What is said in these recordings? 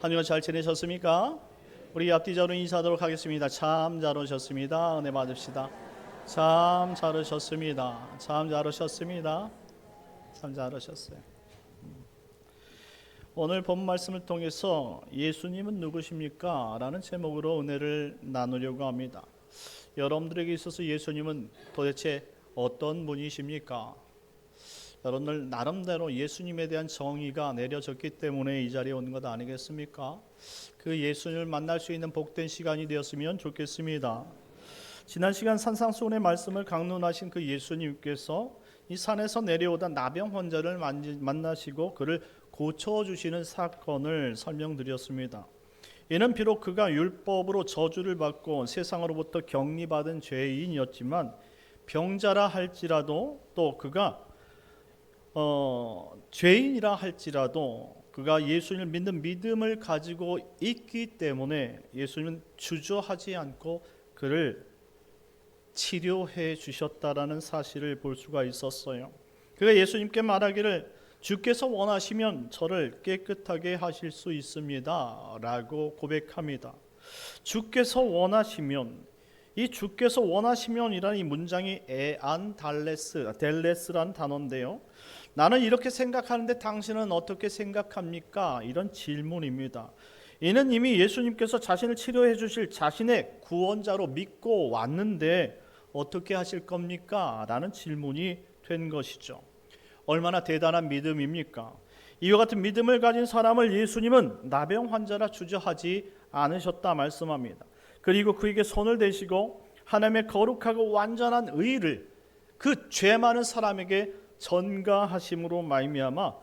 한 주간 잘 지내셨습니까? 우리 앞뒤자로 인사하도록 하겠습니다. 참 잘 오셨습니다. 은혜 받읍시다. 참 잘 오셨습니다. 참 잘 오셨습니다. 참 잘 오셨어요. 오늘 본 말씀을 통해서 예수님은 누구십니까? 라는 제목으로 은혜를 나누려고 합니다. 여러분들에게 있어서 예수님은 도대체 어떤 분이십니까? 여러분들 나름대로 예수님에 대한 정의가 내려졌기 때문에 이 자리에 온 것 아니겠습니까? 그 예수님을 만날 수 있는 복된 시간이 되었으면 좋겠습니다. 지난 시간 산상수훈의 말씀을 강론하신 그 예수님께서 이 산에서 내려오다 나병 환자를 만나시고 그를 고쳐주시는 사건을 설명드렸습니다. 이는 비록 그가 율법으로 저주를 받고 세상으로부터 격리받은 죄인이었지만 병자라 할지라도 또 그가 죄인이라 할지라도 그가 예수님을 믿는 믿음을 가지고 있기 때문에 예수님은 주저하지 않고 그를 치료해 주셨다라는 사실을 볼 수가 있었어요. 그가 예수님께 말하기를 주께서 원하시면 저를 깨끗하게 하실 수 있습니다 라고 고백합니다. 주께서 원하시면, 이 주께서 원하시면이라는 이 문장이 델레스라는 단어인데요, 나는 이렇게 생각하는데 당신은 어떻게 생각합니까? 이런 질문입니다. 이는 이미 예수님께서 자신을 치료해 주실 자신의 구원자로 믿고 왔는데 어떻게 하실 겁니까? 라는 질문이 된 것이죠. 얼마나 대단한 믿음입니까? 이와 같은 믿음을 가진 사람을 예수님은 나병 환자라 주저하지 않으셨다 말씀합니다. 그리고 그에게 손을 대시고 하나님의 거룩하고 완전한 의를 그 죄 많은 사람에게 전가하심으로 말미암아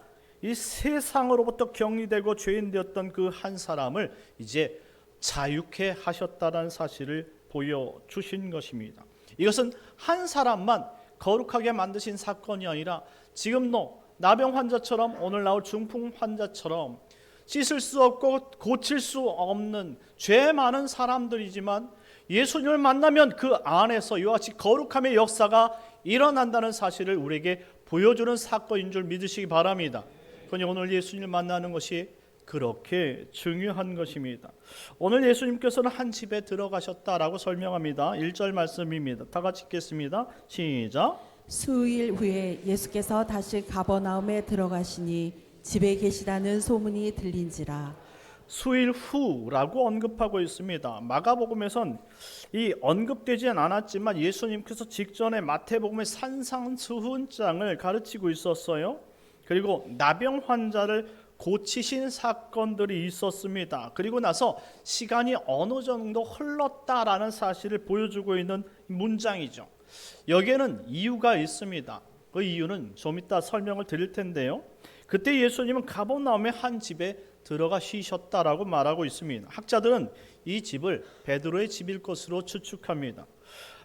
이 세상으로부터 격리되고 죄인 되었던 그 한 사람을 이제 자유케 하셨다는 사실을 보여주신 것입니다. 이것은 한 사람만 거룩하게 만드신 사건이 아니라 지금도 나병 환자처럼 오늘 나올 중풍 환자처럼 씻을 수 없고 고칠 수 없는 죄 많은 사람들이지만 예수님을 만나면 그 안에서 이와 같이 거룩함의 역사가 일어난다는 사실을 우리에게 보여주는 사건인 줄 믿으시기 바랍니다. 그러니 오늘 예수님을 만나는 것이 그렇게 중요한 것입니다. 오늘 예수님께서는 한 집에 들어가셨다라고 설명합니다. 1절 말씀입니다. 다 같이 읽겠습니다. 시작. 수일 후에 예수께서 다시 가버나움에 들어가시니 집에 계시다는 소문이 들린지라. 수일 후라고 언급하고 있습니다. 마가복음에선 이 언급되지 않았지만 예수님께서 직전에 마태복음의 산상수훈장을 가르치고 있었어요. 그리고 나병 환자를 고치신 사건들이 있었습니다. 그리고 나서 시간이 어느 정도 흘렀다라는 사실을 보여주고 있는 문장이죠. 여기에는 이유가 있습니다. 그 이유는 좀 이따 설명을 드릴 텐데요. 그때 예수님은 가버나움의 한 집에 들어가 쉬셨다라고 말하고 있습니다. 학자들은 이 집을 베드로의 집일 것으로 추측합니다.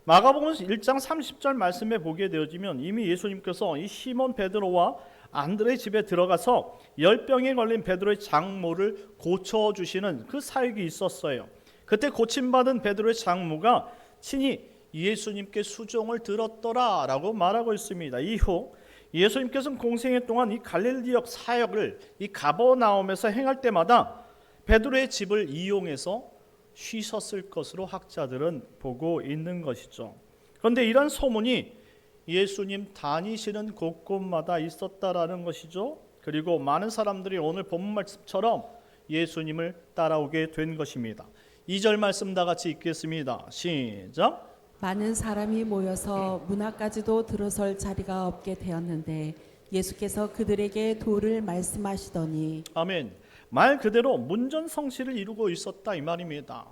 마가복음 1장 30절 말씀에 보게 되어지면 이미 예수님께서 이 시몬 베드로와 안드레의 집에 들어가서 열병에 걸린 베드로의 장모를 고쳐주시는 그 사역이 있었어요. 그때 고침받은 베드로의 장모가 친히 예수님께 수종을 들었더라라고 말하고 있습니다. 이후 예수님께서는 공생애 동안 이 갈릴리역 사역을 이 가버나움에서 행할 때마다 베드로의 집을 이용해서 쉬셨을 것으로 학자들은 보고 있는 것이죠. 그런데 이런 소문이 예수님 다니시는 곳곳마다 있었다라는 것이죠. 그리고 많은 사람들이 오늘 본문 말씀처럼 예수님을 따라오게 된 것입니다. 2절 말씀 다 같이 읽겠습니다. 시작. 많은 사람이 모여서 문 앞까지도 들어설 자리가 없게 되었는데 예수께서 그들에게 도를 말씀하시더니. 아멘. 말 그대로 문전성시를 이루고 있었다 이 말입니다.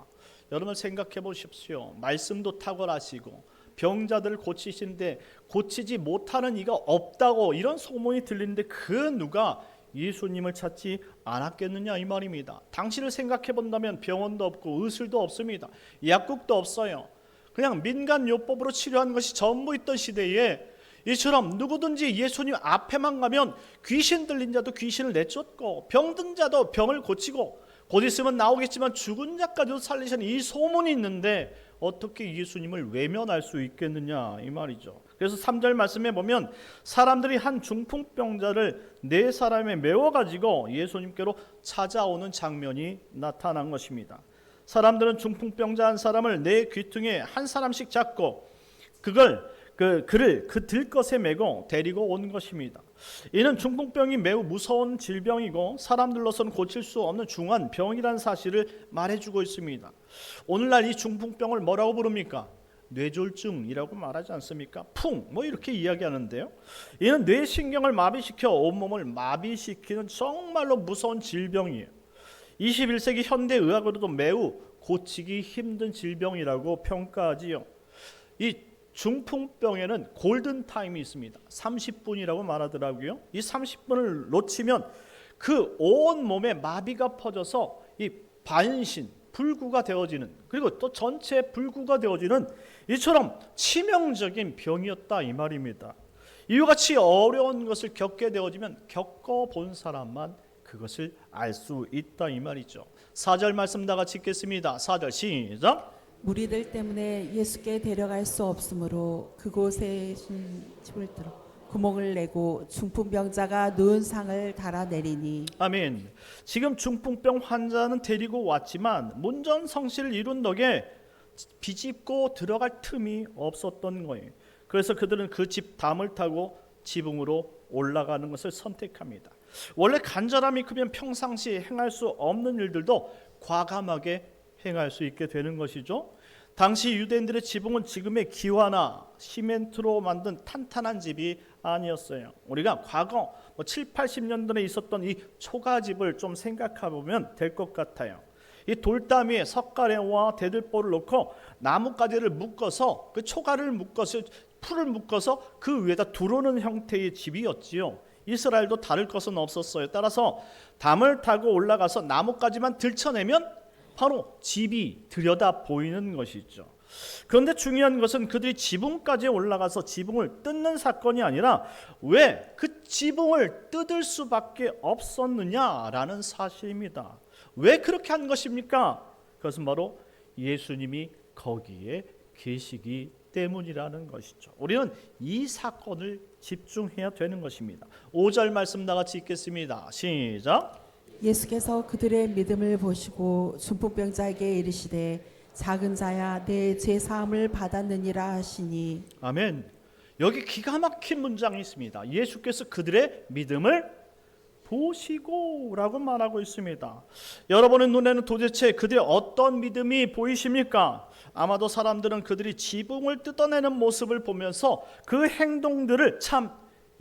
여러분 생각해 보십시오. 말씀도 탁월하시고 병자들을 고치시는데 고치지 못하는 이가 없다고 이런 소문이 들리는데 그 누가 예수님을 찾지 않았겠느냐 이 말입니다. 당시를 생각해 본다면 병원도 없고 의술도 없습니다. 약국도 없어요. 그냥 민간요법으로 치료하는 것이 전부 있던 시대에 이처럼 누구든지 예수님 앞에만 가면 귀신 들린 자도 귀신을 내쫓고 병든 자도 병을 고치고 곧 있으면 나오겠지만 죽은 자까지도 살리시는 이 소문이 있는데 어떻게 예수님을 외면할 수 있겠느냐 이 말이죠. 그래서 3절 말씀에 보면 사람들이 한 중풍병자를 네 사람에 메워가지고 예수님께로 찾아오는 장면이 나타난 것입니다. 사람들은 중풍병자 한 사람을 네 귀퉁이에 한 사람씩 잡고 그를 그 들것에 메고 데리고 온 것입니다. 이는 중풍병이 매우 무서운 질병이고 사람들로서는 고칠 수 없는 중한 병이라는 사실을 말해주고 있습니다. 오늘날 이 중풍병을 뭐라고 부릅니까? 뇌졸중이라고 말하지 않습니까? 뭐 이렇게 이야기하는데요. 이는 뇌신경을 마비시켜 온몸을 마비시키는 정말로 무서운 질병이에요. 21세기 현대의학으로도 매우 고치기 힘든 질병이라고 평가하지요. 이 중풍병에는 골든타임이 있습니다. 30분이라고 말하더라고요. 이 30분을 놓치면 그 온 몸에 마비가 퍼져서 이 반신, 불구가 되어지는, 그리고 또 전체 불구가 되어지는 이처럼 치명적인 병이었다 이 말입니다. 이와 같이 어려운 것을 겪게 되어지면 겪어본 사람만 그것을 알 수 있다 이 말이죠. 4절 말씀 다 같이 읽겠습니다. 4절 시작. 무리들 때문에 예수께 데려갈 수 없으므로 그곳에 집을 들어 구멍을 내고 중풍병자가 누운 상을 달아내리니. 아멘. 지금 중풍병 환자는 데리고 왔지만 문전성시를 이룬 덕에 비집고 들어갈 틈이 없었던 거예요. 그래서 그들은 그 집 담을 타고 지붕으로 올라가는 것을 선택합니다. 원래 간절함이 크면 평상시 행할 수 없는 일들도 과감하게 행할 수 있게 되는 것이죠. 당시 유대인들의 지붕은 지금의 기와나 시멘트로 만든 탄탄한 집이 아니었어요. 우리가 과거 7, 80년대에 있었던 이 초가집을 좀 생각해 보면 될 것 같아요. 이 돌담 위에 석가래와 대들보를 놓고 나뭇가지를 묶어서 그 초가를 묶어서 풀을 묶어서 그 위에다 두르는 형태의 집이었지요. 이스라엘도 다를 것은 없었어요. 따라서 담을 타고 올라가서 나뭇가지만 들쳐내면 바로 집이 들여다 보이는 것이죠. 그런데 중요한 것은 그들이 지붕까지 올라가서 지붕을 뜯는 사건이 아니라 왜 그 지붕을 뜯을 수밖에 없었느냐라는 사실입니다. 왜 그렇게 한 것입니까? 그것은 바로 예수님이 거기에 계시기 때문이라는 것이죠. 우리는 이 사건을 집중해야 되는 것입니다. 5절 말씀 다 같이 읽겠습니다. 시작. 예수께서 그들의 믿음을 보시고 중풍병자에게 이르시되 작은 자야 내 죄 사함을 받았느니라 하시니. 아멘. 여기 기가 막힌 문장이 있습니다. 예수께서 그들의 믿음을 보시고라고 말하고 있습니다. 여러분의 눈에는 도대체 그들의 어떤 믿음이 보이십니까? 아마도 사람들은 그들이 지붕을 뜯어내는 모습을 보면서 그 행동들을 참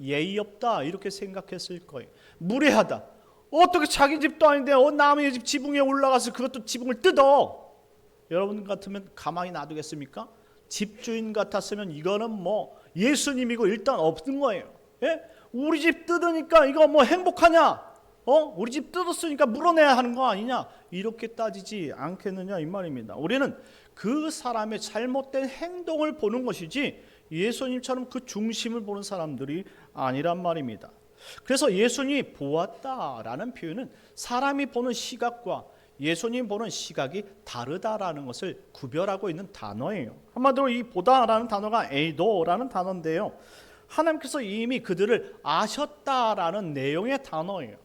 예의 없다 이렇게 생각했을 거예요. 무례하다. 어떻게 자기 집도 아닌데 남의 집 지붕에 올라가서 그것도 지붕을 뜯어. 여러분 같으면 가만히 놔두겠습니까? 집주인 같았으면 이거는 예수님이고 일단 없는 거예요. 예? 우리 집 뜯으니까 이거 행복하냐? 우리 집 뜯었으니까 물어내야 하는 거 아니냐? 이렇게 따지지 않겠느냐 이 말입니다. 우리는 그 사람의 잘못된 행동을 보는 것이지 예수님처럼 그 중심을 보는 사람들이 아니란 말입니다. 그래서 예수님이 보았다라는 표현은 사람이 보는 시각과 예수님 보는 시각이 다르다라는 것을 구별하고 있는 단어예요. 한마디로 이 보다라는 단어가 에이도라는 단어인데요. 하나님께서 이미 그들을 아셨다라는 내용의 단어예요.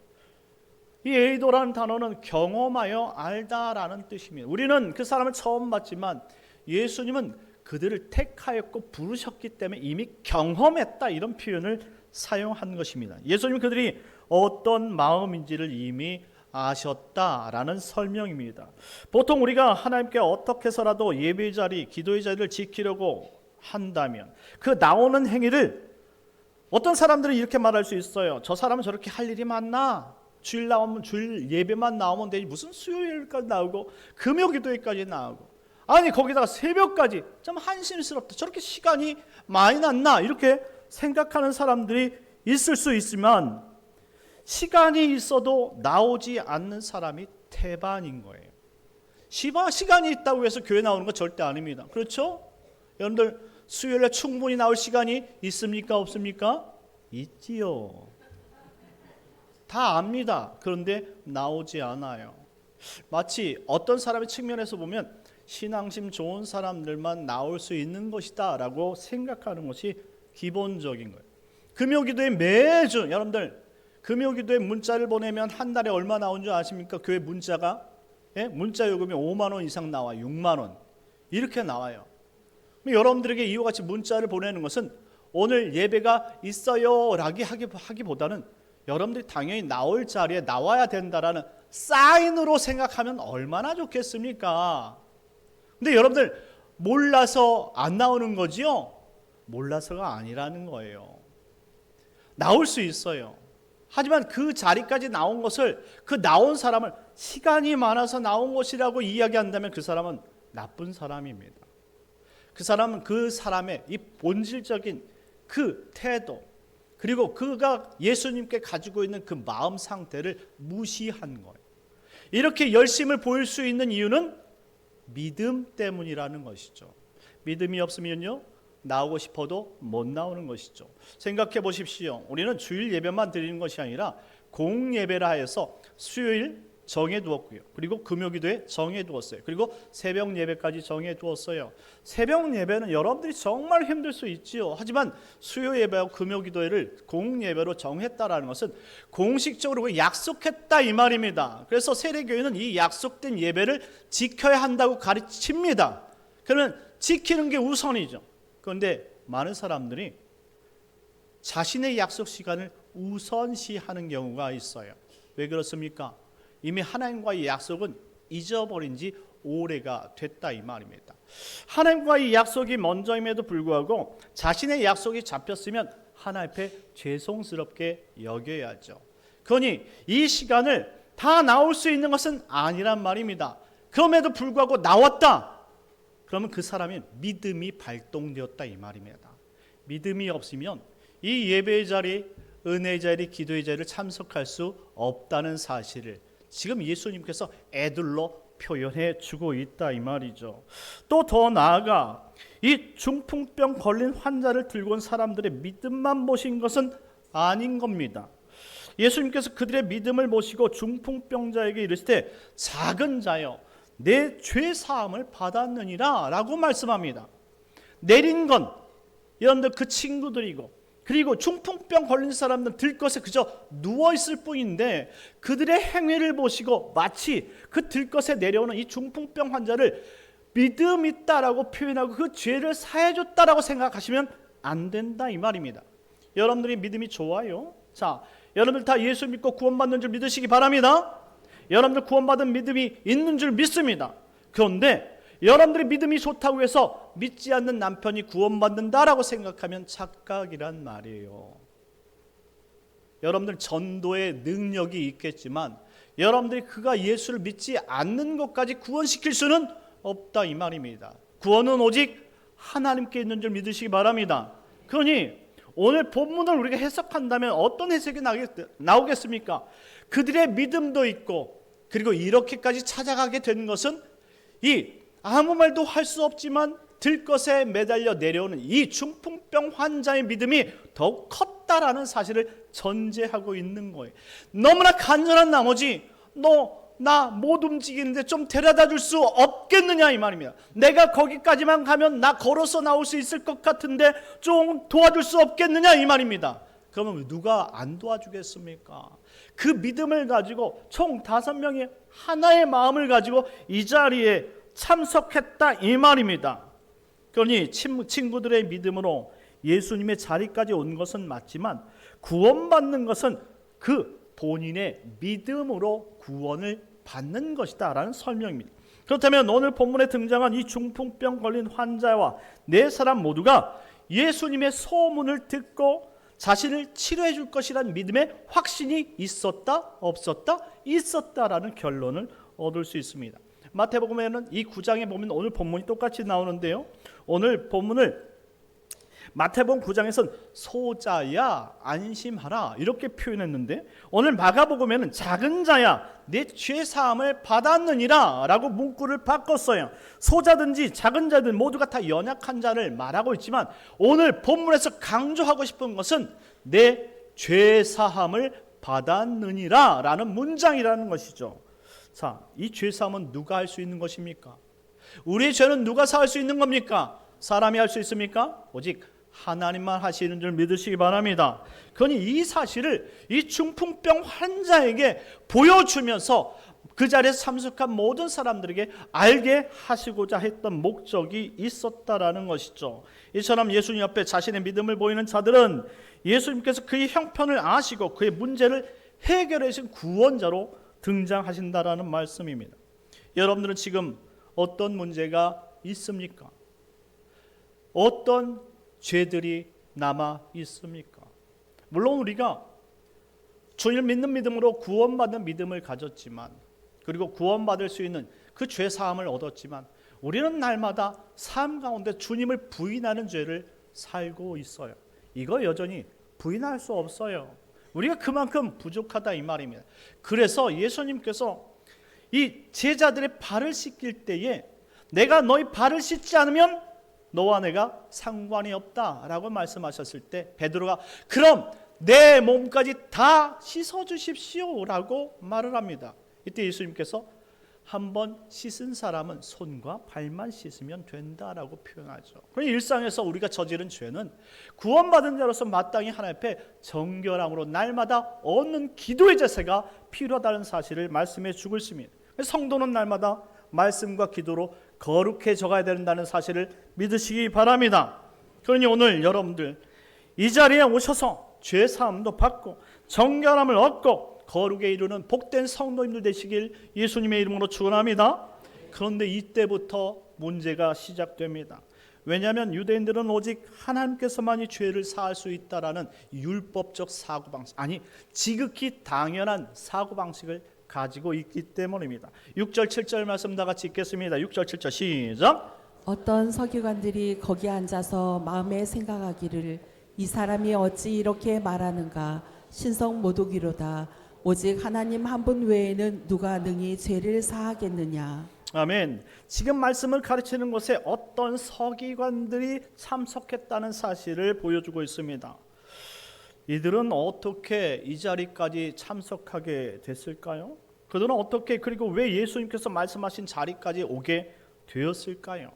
이 에이도라는 단어는 경험하여 알다라는 뜻입니다. 우리는 그 사람을 처음 봤지만 예수님은 그들을 택하였고 부르셨기 때문에 이미 경험했다 이런 표현을 사용한 것입니다. 예수님은 그들이 어떤 마음인지를 이미 아셨다라는 설명입니다. 보통 우리가 하나님께 어떻게 해서라도 예배의 자리, 기도의 자리를 지키려고 한다면 그 나오는 행위를 어떤 사람들은 이렇게 말할 수 있어요. 저 사람은 저렇게 할 일이 많나? 주일 나오면 주일 예배만 나오면 되지 무슨 수요일까지 나오고 금요기도회까지 나오고 아니 거기다가 새벽까지 좀 한심스럽다. 저렇게 시간이 많이 났나? 이렇게 생각하는 사람들이 있을 수 있지만 시간이 있어도 나오지 않는 사람이 태반인 거예요. 시간이 있다고 해서 교회 나오는 거 절대 아닙니다. 그렇죠? 여러분들 수요일에 충분히 나올 시간이 있습니까? 없습니까? 있지요. 다 압니다. 그런데 나오지 않아요. 마치 어떤 사람의 측면에서 보면 신앙심 좋은 사람들만 나올 수 있는 것이다 라고 생각하는 것이 기본적인 거예요. 금요기도에 매주 여러분들 금요기도에 문자를 보내면 한 달에 얼마 나온 줄 아십니까? 교회 문자가 문자 요금이 5만 원 이상 나와 6만 원 이렇게 나와요. 여러분들에게 이와 같이 문자를 보내는 것은 오늘 예배가 있어요 라고 하기보다는 여러분들이 당연히 나올 자리에 나와야 된다라는 사인으로 생각하면 얼마나 좋겠습니까? 근데 여러분들 몰라서 안 나오는 거지요? 몰라서가 아니라는 거예요. 나올 수 있어요. 하지만 그 자리까지 나온 것을 그 나온 사람을 시간이 많아서 나온 것이라고 이야기한다면 그 사람은 나쁜 사람입니다. 그 사람은 그 사람의 이 본질적인 그 태도 그리고 그가 예수님께 가지고 있는 그 마음 상태를 무시한 거예요. 이렇게 열심을 보일 수 있는 이유는 믿음 때문이라는 것이죠. 믿음이 없으면요 나오고 싶어도 못 나오는 것이죠. 생각해 보십시오. 우리는 주일 예배만 드리는 것이 아니라 공예배라 해서 수요일 정해두었고요. 그리고 금요기도에 정해두었어요. 그리고 새벽 예배까지 정해두었어요. 새벽 예배는 여러분들이 정말 힘들 수 있지요. 하지만 수요 예배와 금요기도를 공예배로 정했다라는 것은 공식적으로 약속했다 이 말입니다. 그래서 세례교회는 이 약속된 예배를 지켜야 한다고 가르칩니다. 그러면 지키는 게 우선이죠. 그런데 많은 사람들이 자신의 약속 시간을 우선시하는 경우가 있어요. 왜 그렇습니까? 이미 하나님과의 약속은 잊어버린 지 오래가 됐다 이 말입니다. 하나님과의 약속이 먼저임에도 불구하고 자신의 약속이 잡혔으면 하나님 앞에 죄송스럽게 여겨야죠. 그러니 이 시간을 다 나올 수 있는 것은 아니란 말입니다. 그럼에도 불구하고 나왔다. 그러면 그 사람이 믿음이 발동되었다 이 말입니다. 믿음이 없으면 이 예배의 자리, 은혜의 자리, 기도의 자리를 참석할 수 없다는 사실을 지금 예수님께서 애들로 표현해 주고 있다 이 말이죠. 또 더 나아가 이 중풍병 걸린 환자를 들고 온 사람들의 믿음만 보신 것은 아닌 겁니다. 예수님께서 그들의 믿음을 보시고 중풍병자에게 이르시되 작은 자여 내 죄 사함을 받았느니라 라고 말씀합니다. 내린 건 여러분들 그 친구들이고 그리고 중풍병 걸린 사람들은 들것에 그저 누워있을 뿐인데 그들의 행위를 보시고 마치 그 들것에 내려오는 이 중풍병 환자를 믿음 있다라고 표현하고 그 죄를 사해줬다라고 생각하시면 안 된다 이 말입니다. 여러분들이 믿음이 좋아요? 자, 여러분들 다 예수 믿고 구원받는 줄 믿으시기 바랍니다. 여러분들 구원받은 믿음이 있는 줄 믿습니다. 그런데 여러분들이 믿음이 좋다고 해서 믿지 않는 남편이 구원받는다라고 생각하면 착각이란 말이에요. 여러분들 전도의 능력이 있겠지만 여러분들이 그가 예수를 믿지 않는 것까지 구원시킬 수는 없다 이 말입니다. 구원은 오직 하나님께 있는 줄 믿으시기 바랍니다. 그러니 오늘 본문을 우리가 해석한다면 어떤 해석이 나오겠습니까? 그들의 믿음도 있고 그리고 이렇게까지 찾아가게 된 것은 이 아무 말도 할 수 없지만 들것에 매달려 내려오는 이 중풍병 환자의 믿음이 더욱 컸다라는 사실을 전제하고 있는 거예요. 너무나 간절한 나머지 너 나 못 움직이는데 좀 데려다 줄 수 없겠느냐 이 말입니다. 내가 거기까지만 가면 나 걸어서 나올 수 있을 것 같은데 좀 도와줄 수 없겠느냐 이 말입니다. 그러면 누가 안 도와주겠습니까? 그 믿음을 가지고 총 5명이 하나의 마음을 가지고 이 자리에 참석했다 이 말입니다. 그러니 친구들의 믿음으로 예수님의 자리까지 온 것은 맞지만 구원받는 것은 그 본인의 믿음으로 구원을 받는 것이다 라는 설명입니다. 그렇다면 오늘 본문에 등장한 이 중풍병 걸린 환자와 4사람 모두가 예수님의 소문을 듣고 자신을 치료해 줄 것이라는 믿음의 확신이 있었다? 없었다? 있었다라는 결론을 얻을 수 있습니다. 마태복음에는 이 9장에 보면 오늘 본문이 똑같이 나오는데요. 오늘 본문을 마태복음 9장에서는 소자야 안심하라 이렇게 표현했는데 오늘 마가복음에는 작은 자야 내 죄사함을 받았느니라 라고 문구를 바꿨어요. 소자든지 작은 자든 모두가 다 연약한 자를 말하고 있지만 오늘 본문에서 강조하고 싶은 것은 내 죄사함을 받았느니라 라는 문장이라는 것이죠. 자, 이 죄사함은 누가 할 수 있는 것입니까? 우리의 죄는 누가 사할 수 있는 겁니까? 사람이 할 수 있습니까? 오직 하나님만 하시는 줄 믿으시기 바랍니다. 그러니 이 사실을 이 중풍병 환자에게 보여주면서 그 자리에서 참석한 모든 사람들에게 알게 하시고자 했던 목적이 있었다라는 것이죠. 이처럼 예수님 옆에 자신의 믿음을 보이는 자들은 예수님께서 그의 형편을 아시고 그의 문제를 해결해 주신 구원자로 등장하신다라는 말씀입니다. 여러분들은 지금 어떤 문제가 있습니까? 어떤 죄들이 남아 있습니까? 물론 우리가 주님을 믿는 믿음으로 구원받는 믿음을 가졌지만, 그리고 구원받을 수 있는 그 죄 사함을 얻었지만, 우리는 날마다 삶 가운데 주님을 부인하는 죄를 살고 있어요. 이거 여전히 부인할 수 없어요. 우리가 그만큼 부족하다 이 말입니다. 그래서 예수님께서 이 제자들의 발을 씻길 때에 내가 너희 발을 씻지 않으면 너와 내가 상관이 없다라고 말씀하셨을 때 베드로가 그럼 내 몸까지 다 씻어주십시오라고 말을 합니다. 이때 예수님께서 한번 씻은 사람은 손과 발만 씻으면 된다라고 표현하죠. 그러니 일상에서 우리가 저지른 죄는 구원받은 자로서 마땅히 하나님 앞에 정결함으로 날마다 얻는 기도의 제사가 필요하다는 사실을 말씀해 주고 있습니다. 성도는 날마다 말씀과 기도로 거룩해져 가야 된다는 사실을 믿으시기 바랍니다. 그러니 오늘 여러분들 이 자리에 오셔서 죄 사함도 받고 정결함을 얻고 거룩에 이르는 복된 성도님들 되시길 예수님의 이름으로 축원합니다. 그런데 이때부터 문제가 시작됩니다. 왜냐하면 유대인들은 오직 하나님께서만이 죄를 사할 수 있다라는 율법적 사고방식, 아니 지극히 당연한 사고방식을 가지고 있기 때문입니다. 6절 7절 말씀 다 같이 읽겠습니다. 6절 7절 시작. 어떤 서기관들이 거기 앉아서 마음에 생각하기를 이 사람이 어찌 이렇게 말하는가 신성 모독이로다. 오직 하나님 한 분 외에는 누가 능히 죄를 사하겠느냐. 아멘. 지금 말씀을 가르치는 곳에 어떤 서기관들이 참석했다는 사실을 보여주고 있습니다. 이들은 어떻게 이 자리까지 참석하게 됐을까요? 그들은 어떻게, 그리고 왜 예수님께서 말씀하신 자리까지 오게 되었을까요?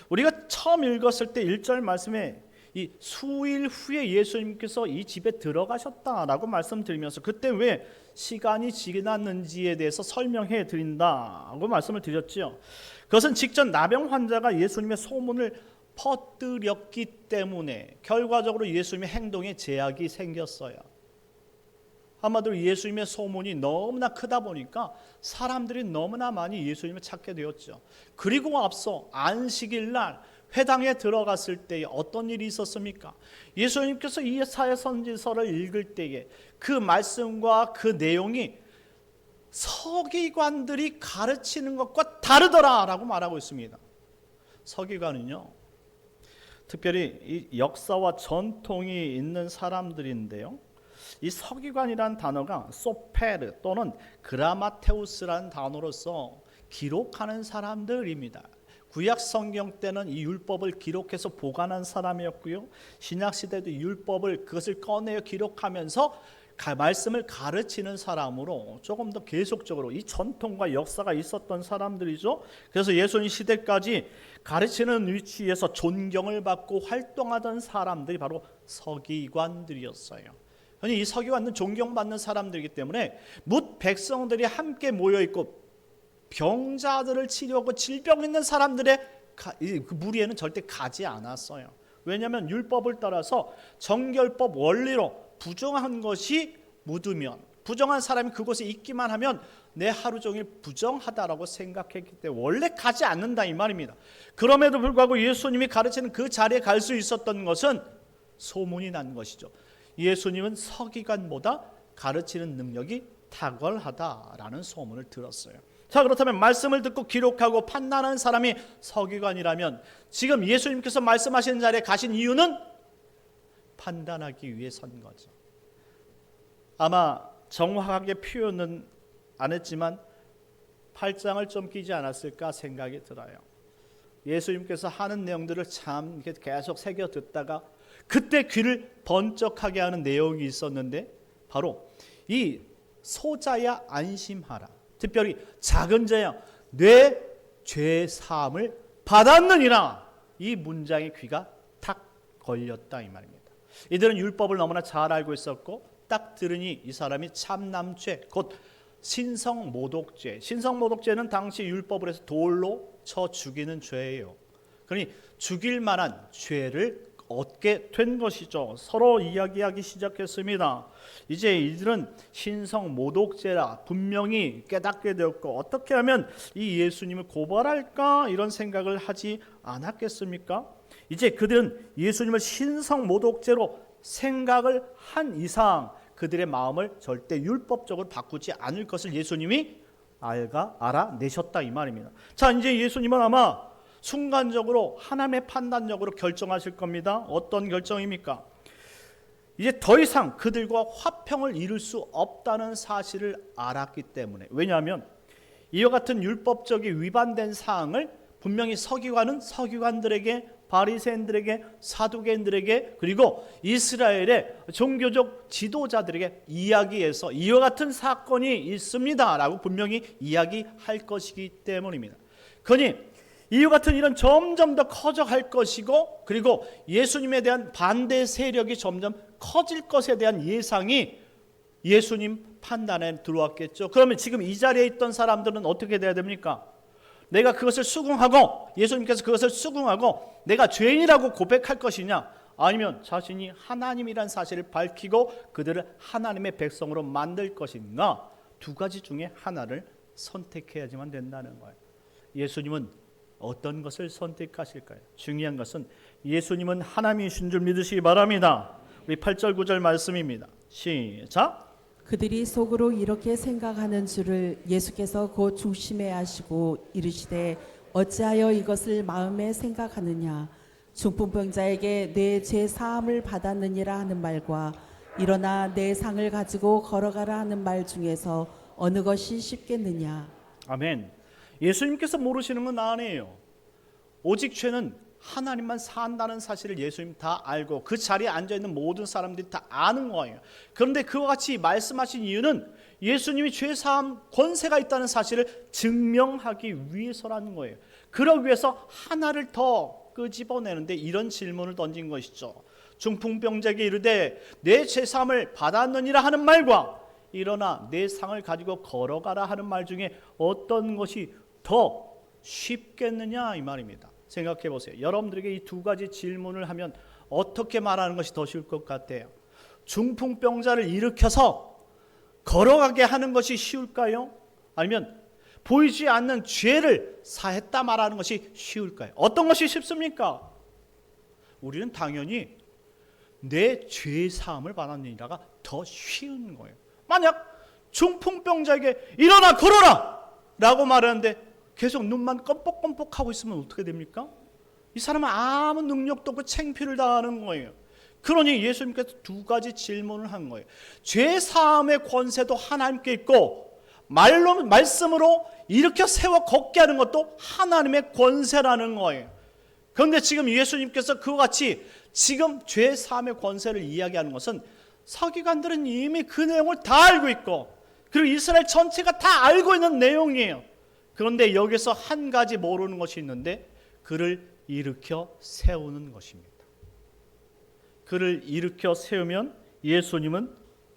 우리가 처음 읽었을 때 1절 말씀에 이 수일 후에 예수님께서 이 집에 들어가셨다라고 말씀드리면서 그때 왜 시간이 지났는지에 대해서 설명해 드린다고 말씀을 드렸죠. 그것은 직전 나병 환자가 예수님의 소문을 퍼뜨렸기 때문에 결과적으로 예수님의 행동에 제약이 생겼어요. 한마디로 예수님의 소문이 너무나 크다 보니까 사람들이 너무나 많이 예수님을 찾게 되었죠. 그리고 앞서 안식일 날 회당에 들어갔을 때에 어떤 일이 있었습니까? 예수님께서 이사야 선지서를 읽을 때에 그 말씀과 그 내용이 서기관들이 가르치는 것과 다르더라라고 말하고 있습니다. 서기관은요, 특별히 이 역사와 전통이 있는 사람들인데요, 이 서기관이라는 단어가 소페르 또는 그라마테우스라는 단어로서 기록하는 사람들입니다. 구약 성경 때는 이 율법을 기록해서 보관한 사람이었고요, 신약 시대도 율법을 그것을 꺼내어 기록하면서 말씀을 가르치는 사람으로 조금 더 계속적으로 이 전통과 역사가 있었던 사람들이죠. 그래서 예수님 시대까지 가르치는 위치에서 존경을 받고 활동하던 사람들이 바로 서기관들이었어요. 이 서기관은 존경받는 사람들이기 때문에 뭇 백성들이 함께 모여있고 병자들을 치료하고 질병 있는 사람들의 그 무리에는 절대 가지 않았어요. 왜냐하면 율법을 따라서 정결법 원리로 부정한 것이 묻으면, 부정한 사람이 그곳에 있기만 하면 내 하루 종일 부정하다라고 생각했기 때문에 원래 가지 않는다 이 말입니다. 그럼에도 불구하고 예수님이 가르치는 그 자리에 갈 수 있었던 것은 소문이 난 것이죠. 예수님은 서기관보다 가르치는 능력이 탁월하다라는 소문을 들었어요. 자, 그렇다면 말씀을 듣고 기록하고 판단하는 사람이 서기관이라면 지금 예수님께서 말씀하시는 자리에 가신 이유는 판단하기 위해서인 거죠. 아마 정확하게 표현은 안 했지만 팔짱을 좀 끼지 않았을까 생각이 들어요. 예수님께서 하는 내용들을 참 계속 새겨 듣다가 그때 귀를 번쩍하게 하는 내용이 있었는데 바로 이 소자야 안심하라, 특별히 작은 자야 내 죄 사함을 받았느니라. 이 문장에 귀가 탁 걸렸다 이 말입니다. 이들은 율법을 너무나 잘 알고 있었고 딱 들으니 이 사람이 참남죄 곧 신성모독죄. 신성모독죄는 당시 율법을 해서 돌로 쳐 죽이는 죄예요. 그러니 죽일 만한 죄를 얻게 된 것이죠. 서로 이야기하기 시작했습니다. 이제 이들은 신성모독죄라 분명히 깨닫게 되었고 어떻게 하면 이 예수님을 고발할까 이런 생각을 하지 않았겠습니까? 이제 그들은 예수님을 신성모독죄로 생각을 한 이상 그들의 마음을 절대 율법적으로 바꾸지 않을 것을 예수님이 알아내셨다 이 말입니다. 자, 이제 예수님은 아마 순간적으로 하나님의 판단력으로 결정하실 겁니다. 어떤 결정입니까? 이제 더 이상 그들과 화평을 이룰 수 없다는 사실을 알았기 때문에. 왜냐하면 이와 같은 율법적인 위반된 사항을 분명히 서기관은 서기관들에게, 바리새인들에게, 사두개인들에게, 그리고 이스라엘의 종교적 지도자들에게 이야기해서 이와 같은 사건이 있습니다라고 분명히 이야기할 것이기 때문입니다. 그러니 이와 같은 일은 점점 더 커져갈 것이고, 그리고 예수님에 대한 반대 세력이 점점 커질 것에 대한 예상이 예수님 판단에 들어왔겠죠. 그러면 지금 이 자리에 있던 사람들은 어떻게 돼야 됩니까? 내가 그것을 수긍하고, 예수님께서 그것을 수긍하고 내가 죄인이라고 고백할 것이냐, 아니면 자신이 하나님이란 사실을 밝히고 그들을 하나님의 백성으로 만들 것인가, 두 가지 중에 하나를 선택해야지만 된다는 거예요. 예수님은 어떤 것을 선택하실까요? 중요한 것은 예수님은 하나님이신 줄 믿으시기 바랍니다. 우리 8절 9절 말씀입니다. 시작. 그들이 속으로 이렇게 생각하는 줄을 예수께서 곧 중심에 하시고 이르시되 어찌하여 이것을 마음에 생각하느냐. 중풍병자에게 내 죄 사함을 받았느니라 하는 말과 일어나 내 상을 가지고 걸어가라 하는 말 중에서 어느 것이 쉽겠느냐. 아멘. 예수님께서 모르시는 건 아니에요. 오직 죄는 하나님만 산다는 사실을 예수님 다 알고 그 자리에 앉아있는 모든 사람들이 다 아는 거예요. 그런데 그와 같이 말씀하신 이유는 예수님이 죄사함 권세가 있다는 사실을 증명하기 위해서라는 거예요. 그러기 위해서 하나를 더 끄집어내는데 이런 질문을 던진 것이죠. 중풍병자에게 이르되 내 죄사함을 받았느니라 하는 말과 일어나 내 상을 가지고 걸어가라 하는 말 중에 어떤 것이 더 쉽겠느냐 이 말입니다. 생각해 보세요. 여러분들에게 이 두 가지 질문을 하면 어떻게 말하는 것이 더 쉬울 것 같아요? 중풍병자를 일으켜서 걸어가게 하는 것이 쉬울까요? 아니면 보이지 않는 죄를 사했다 말하는 것이 쉬울까요? 어떤 것이 쉽습니까? 우리는 당연히 내 죄 사함을 받았느니라가 더 쉬운 거예요. 만약 중풍병자에게 일어나 걸어라 라고 말하는데 계속 눈만 껌뻑껌뻑하고 있으면 어떻게 됩니까? 이 사람은 아무 능력도 없고 창피를 당하는 거예요. 그러니 예수님께서 두 가지 질문을 한 거예요. 죄 사함의 권세도 하나님께 있고 말씀으로 일으켜 세워 걷게 하는 것도 하나님의 권세라는 거예요. 그런데 지금 예수님께서 그와 같이 지금 죄 사함의 권세를 이야기하는 것은 서기관들은 이미 그 내용을 다 알고 있고 그리고 이스라엘 전체가 다 알고 있는 내용이에요. 그런데 여기서 한 가지 모르는 것이 있는데 그를 일으켜 세우는 것입니다. 그를 일으켜 세우면 예수님은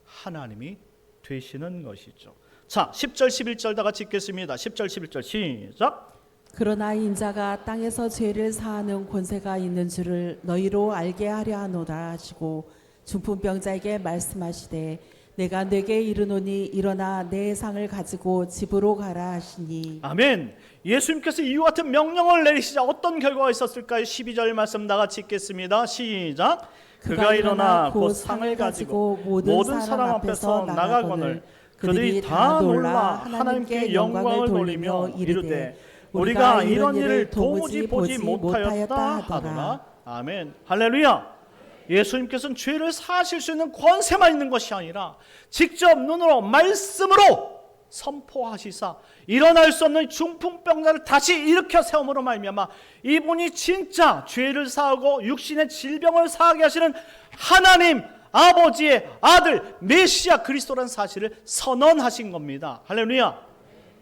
하나님이 되시는 것이죠. 자, 10절 11절 다 같이 읽겠습니다. 10절 11절 시작. 그러나 인자가 땅에서 죄를 사하는 권세가 있는 줄을 너희로 알게 하려 하노라 하시고 중풍병자에게 말씀하시되 내가 네게 이르노니 일어나 내 상을 가지고 집으로 가라 하시니. 아멘. 예수님께서 이와 같은 명령을 내리시자 어떤 결과가 있었을까요? 12절 말씀 다 같이 읽겠습니다. 시작. 그가 일어나 곧 상을 가지고 모든 사람 앞에서 나가거늘 그들이 다 놀라 하나님께 영광을 돌리며 이르되 우리가 이런 일을 도무지 보지 못하였다 하더라. 아멘. 할렐루야. 예수님께서는 죄를 사하실 수 있는 권세만 있는 것이 아니라 직접 눈으로 말씀으로 선포하시사 일어날 수 없는 중풍병자를 다시 일으켜 세움으로 말미암아 이분이 진짜 죄를 사하고 육신의 질병을 사하게 하시는 하나님 아버지의 아들 메시아 그리스도라는 사실을 선언하신 겁니다. 할렐루야.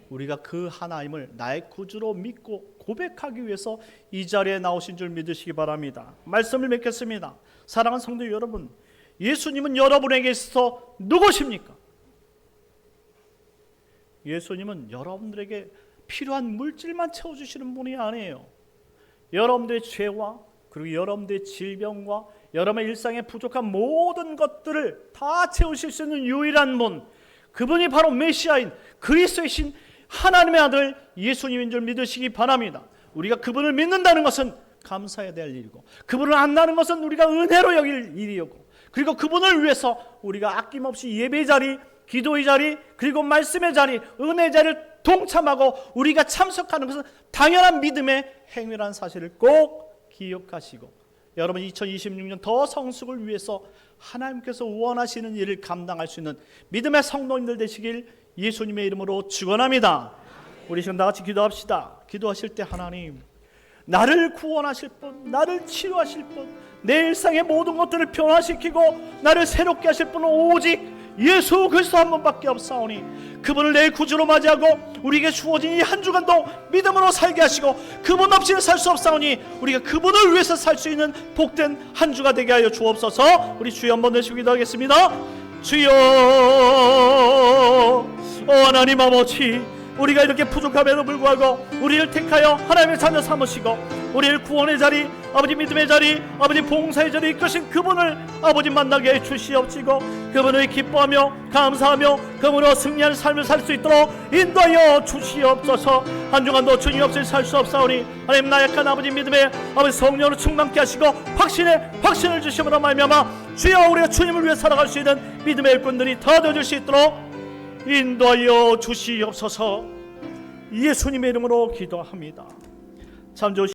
우리가 그 하나님을 나의 구주로 믿고 고백하기 위해서 이 자리에 나오신 줄 믿으시기 바랍니다. 말씀을 맺겠습니다. 사랑하는 성도 여러분, 예수님은 여러분에게 있어서 누구십니까? 예수님은 여러분들에게 필요한 물질만 채워주시는 분이 아니에요. 여러분들의 죄와 그리고 여러분들의 질병과 여러분의 일상에 부족한 모든 것들을 다 채우실 수 있는 유일한 분, 그분이 바로 메시아인 그리스도의 신 하나님의 아들 예수님인 줄 믿으시기 바랍니다. 우리가 그분을 믿는다는 것은 감사해야 될 일이고, 그분을 안다는 것은 우리가 은혜로 여길 일이고, 그리고 그분을 위해서 우리가 아낌없이 예배 자리, 기도의 자리, 그리고 말씀의 자리, 은혜의 자리를 동참하고 우리가 참석하는 것은 당연한 믿음의 행위라는 사실을 꼭 기억하시고, 여러분 2026년 더 성숙을 위해서 하나님께서 원하시는 일을 감당할 수 있는 믿음의 성도님들 되시길 예수님의 이름으로 축원합니다. 우리 지금 다 같이 기도합시다. 기도하실 때 하나님, 나를 구원하실 분, 나를 치유하실 분, 내 일상의 모든 것들을 변화시키고 나를 새롭게 하실 분은 오직 예수 그리스도 한 분밖에 없사오니, 그분을 내 구주로 맞이하고 우리에게 주어진 이 한 주간도 믿음으로 살게 하시고, 그분 없이는 살 수 없사오니 우리가 그분을 위해서 살 수 있는 복된 한 주가 되게 하여 주옵소서. 우리 주여 한번 내쉬고 기도하겠습니다. 주여, 하나님 아버지, 우리가 이렇게 부족함에도 불구하고 우리를 택하여 하나님의 자녀 삼으시고 우리를 구원의 자리, 아버지 믿음의 자리, 아버지 봉사의 자리 이끄신 그분을 아버지 만나게 해 주시옵시고, 그분을 기뻐하며 감사하며 그분으로 승리하는 삶을 살 수 있도록 인도하여 주시옵소서. 한 주간도 주님 없이 살 수 없사오니 하나님 나약한 아버지 믿음의 아버지 성령으로 충만케 하시고 확신을 주심으로 말미암아 주여 우리가 주님을 위해 살아갈 수 있는 믿음의 일꾼들이 다 되어줄 수 있도록 인도하여 주시옵소서. 예수님의 이름으로 기도합니다. 참 좋으신